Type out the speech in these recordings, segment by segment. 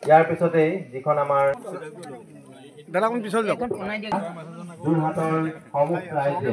ইয়াৰ পিছতেই যিখন আমাৰ দাদাখন পিছল যাওক যোৰহাটৰ সমুখ ৰাইজে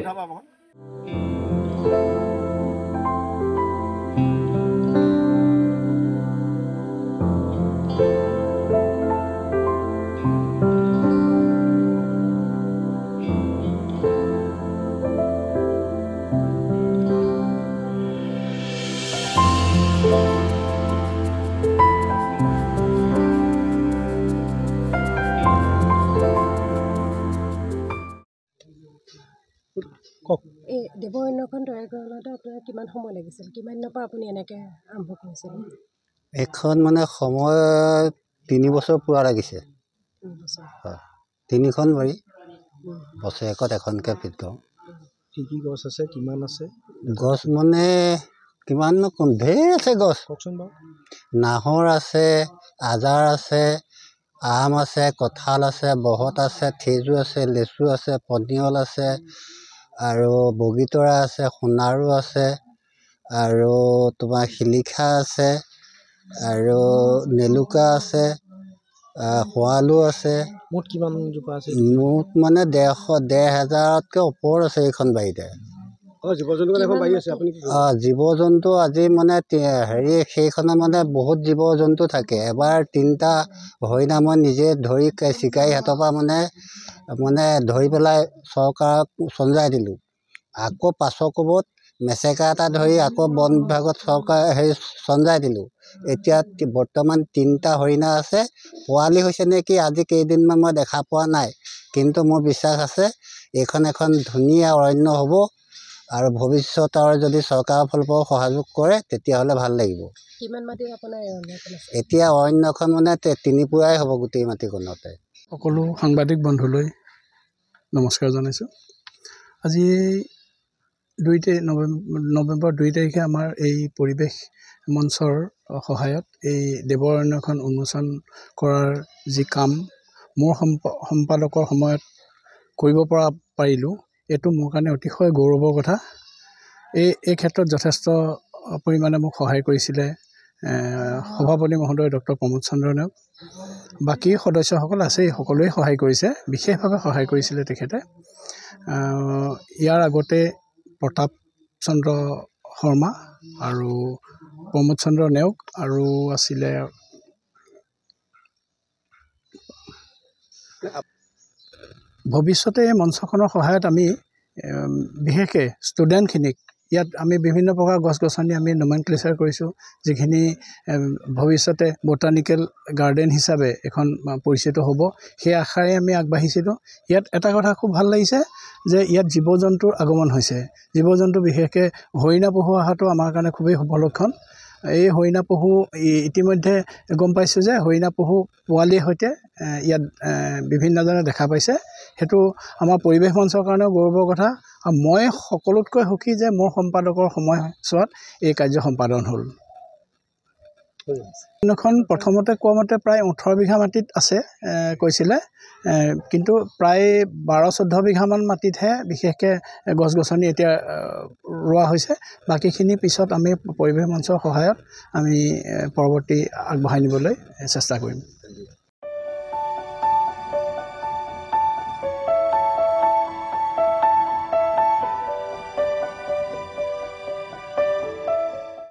এই দেৱৰণ্যখন তৈয়াৰ কৰোঁতে আপোনাৰ কিমান সময় লাগিছিল কিমান দিনৰ পৰা আপুনি এনেকৈ আৰম্ভ কৰিছিল এখন মানে সময় 3 বছৰ পুৰা লাগিছে 3 বছৰ হয় 3খন বাৰী বছৰেকত এখনকৈ ফিট কৰোঁ কি গছ আছে কিমান আছে গছ মানে কিমান কম ঢেৰ আছে গছ কওকচোন বাৰু নাহৰ আছে আজাৰ আছে আম আছে কঁঠাল আছে বহত আছে থেজু আছে লেচু আছে পনিয়ল আছে আৰু বগীতৰা আছে সোণাৰু আছে আৰু তোমাৰ শিলিখা আছে আৰু নেলুকা আছে শোৱালো আছে মুঠ কিমান জোপা আছে মুঠ মানে 1,500-1,000তকৈ ওপৰত আছে এইখন বাৰীতে জীৱ জন্তু এখন বাৰী আছে আপুনি জীৱ জন্তু আজি মানে হেৰি সেইখনত মানে বহুত জীৱ জন্তু থাকে এবাৰ 3টা হৰিণা মই নিজে ধৰি চিকাৰী হাতৰ পৰা মানে ধৰি পেলাই চৰকাৰক চঞ্জাই দিলোঁ আকৌ পাছৰ কোবত মেচেকা এটা ধৰি আকৌ বন বিভাগত চৰকাৰ হেৰি চঞ্জাই দিলোঁ এতিয়া বৰ্তমান 3টা হৰিণা আছে পোৱালি হৈছে নেকি আজি কেইদিনমান মই দেখা পোৱা নাই কিন্তু মোৰ বিশ্বাস আছে এইখন এখন ধুনীয়া অৰণ্য হ'ব আৰু ভৱিষ্যতৰ যদি চৰকাৰৰ ফালৰ পৰা সহযোগ কৰে তেতিয়াহ'লে ভাল লাগিব কিমান মাটি আপোনাৰ অৰণ্যখন আছে এতিয়া অৰণ্যখন মানে 3 পুৰাই হ'ব গোটেই মাটিখনতে সকলো সাংবাদিক বন্ধুলৈ নমস্কাৰ জনাইছোঁ আজি নৱেম্বৰ 2 তাৰিখে আমাৰ এই পৰিৱেশ মঞ্চৰ সহায়ত এই দেৱৰণ্যখন উন্মোচন কৰাৰ যি কাম মোৰ সম্পাদকৰ সময়ত কৰিব পাৰিলোঁ এইটো মোৰ কাৰণে অতিশয় গৌৰৱৰ কথা এই ক্ষেত্ৰত যথেষ্ট পৰিমাণে মোক সহায় কৰিছিলে সভাপতি মহোদয় ডক্টৰ প্ৰমোদ চন্দ্ৰ নেওগ বাকী সদস্যসকল আছে সকলোৱে সহায় কৰিছে বিশেষভাৱে সহায় কৰিছিলে তেখেতে ইয়াৰ আগতে প্ৰতাপ চন্দ্ৰ শৰ্মা আৰু প্ৰমোদ চন্দ্ৰ নেওগ আৰু আছিলে ভৱিষ্যতে এই মঞ্চখনৰ সহায়ত আমি বিশেষকৈ ষ্টুডেণ্টখিনিক ইয়াত আমি বিভিন্ন প্ৰকাৰ গছ গছনি আমি নমেনক্লেচাৰ কৰিছোঁ যিখিনি ভৱিষ্যতে বটানিকেল গাৰ্ডেন হিচাপে এখন পৰিচিত হ'ব সেই আশাৰে আমি আগবাঢ়িছিলোঁ ইয়াত এটা কথা খুব ভাল লাগিছে যে ইয়াত জীৱ জন্তুৰ আগমন হৈছে জীৱ জন্তু বিশেষকৈ হৰিণা পহু অহাটো আমাৰ কাৰণে খুবেই শুভ লক্ষণ এই হৰিণা পহু ইতিমধ্যে গম পাইছোঁ যে হৰিণা পহু পোৱালীৰ সৈতে ইয়াত বিভিন্নজনে দেখা পাইছে সেইটো আমাৰ পৰিৱেশ মঞ্চৰ কাৰণেও গৌৰৱৰ কথা আৰু মই সকলোতকৈ সুখী যে মোৰ সম্পাদকৰ সময়ছোৱাত এই কাৰ্য সম্পাদন হ'ল এখন প্ৰথমতে কোৱা মতে প্ৰায় 18 বিঘা মাটিত আছে কৈছিলে কিন্তু প্ৰায় 12-14 বিঘামান মাটিতহে বিশেষকৈ গছ গছনি এতিয়া ৰোৱা হৈছে বাকীখিনি পিছত আমি পৰিৱেশ মঞ্চৰ সহায়ত আমি পৰৱৰ্তী আগবঢ়াই নিবলৈ চেষ্টা কৰিম